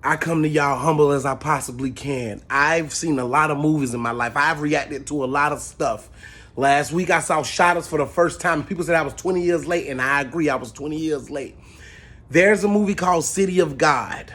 I come to y'all humble as I possibly can. I've seen a lot of movies in my life. I've reacted to a lot of stuff. Last week I saw Shotters for the first time. People said I was 20 years late, and I agree, I was 20 years late. There's a movie called City of God.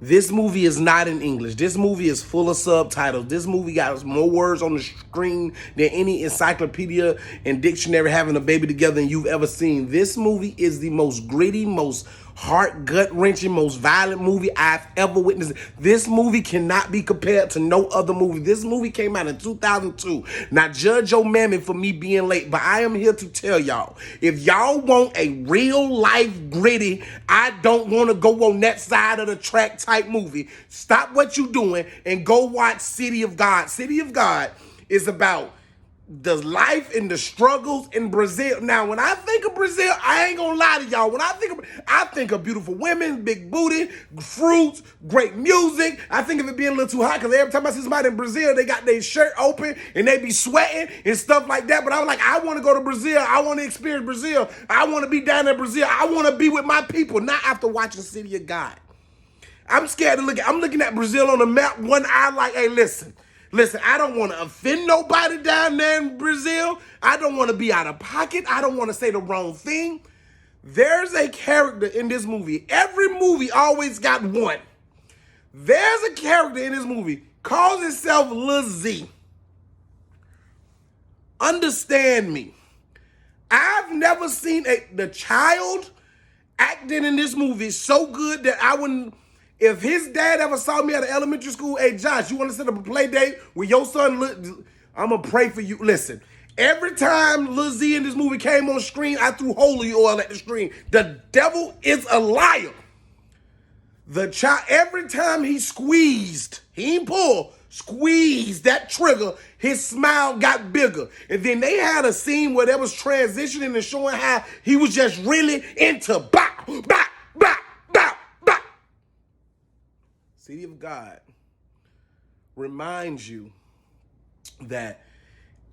This movie is not in English. This movie is full of subtitles. This movie got more words on the screen than any encyclopedia and dictionary having a baby together than you've ever seen. This movie is the most gritty, most heart gut-wrenching, most violent movie I've ever witnessed. This movie cannot be compared to no other movie. This movie came out in 2002. Now, judge your mammy for me being late, but I am here to tell y'all, if y'all want a real-life gritty, I don't want to go on that side of the track type movie, stop what you doing and go watch City of God. City of God is about the life and the struggles in Brazil. Now, when I think of Brazil, I ain't gonna lie to y'all. When I think of beautiful women, big booty, fruits, great music. I think of it being a little too hot because every time I see somebody in Brazil, they got their shirt open and they be sweating and stuff like that. But I'm like, I want to go to Brazil. I want to experience Brazil. I want to be down in Brazil. I want to be with my people, not after watching City of God. I'm scared to I'm looking at Brazil on the map, one eye like, hey, listen, I don't want to offend nobody down there in Brazil. I don't want to be out of pocket. I don't want to say the wrong thing. There's a character in this movie. Every movie always got one. There's a character in this movie, calls himself Lil Z. Understand me. I've never seen the child acting in this movie so good that I wouldn't. If his dad ever saw me at an elementary school, hey, Josh, you want to set up a play date with your son? I'm going to pray for you. Listen, every time Lil Z in this movie came on the screen, I threw holy oil at the screen. The devil is a liar. The child, every time he squeezed, he ain't pull, squeezed that trigger, his smile got bigger. And then they had a scene where they was transitioning and showing how he was just really into bop, bop, bop, bop, bop. City of God reminds you that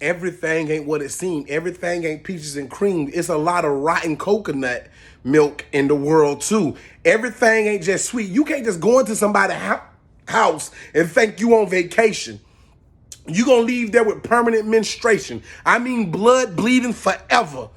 everything ain't what it seemed. Everything ain't peaches and cream. It's a lot of rotten coconut milk in the world too. Everything ain't just sweet. You can't just go into somebody's house and think you on vacation. You're going to leave there with permanent menstruation. I mean blood bleeding forever.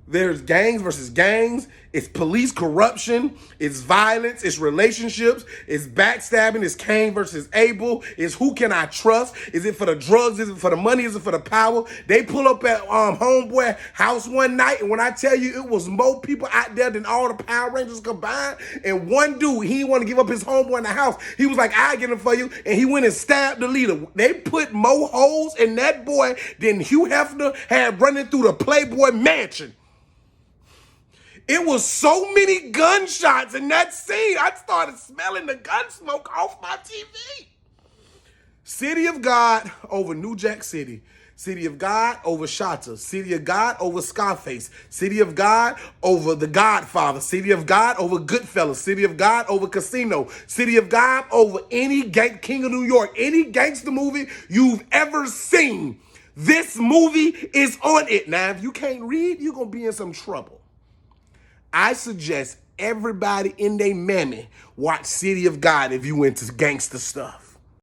There's gangs versus gangs. It's police corruption. It's violence. It's relationships. It's backstabbing. It's Cain versus Abel. It's who can I trust? Is it for the drugs? Is it for the money? Is it for the power? They pull up at Homeboy house one night, and when I tell you it was more people out there than all the Power Rangers combined, and one dude, he didn't want to give up his homeboy in the house. He was like, I'll get him for you, and he went and stabbed the leader. They put more holes in that boy than Hugh Hefner had running through the Playboy Mansion. It was so many gunshots in that scene. I started smelling the gun smoke off my TV. City of God over New Jack City. City of God over Shotters. City of God over Scarface. City of God over The Godfather. City of God over Goodfellas. City of God over Casino. City of God over any King of New York. Any gangster movie you've ever seen. This movie is on it. Now, if you can't read, you're going to be in some trouble. I suggest everybody in their mammy watch City of God if you into gangster stuff.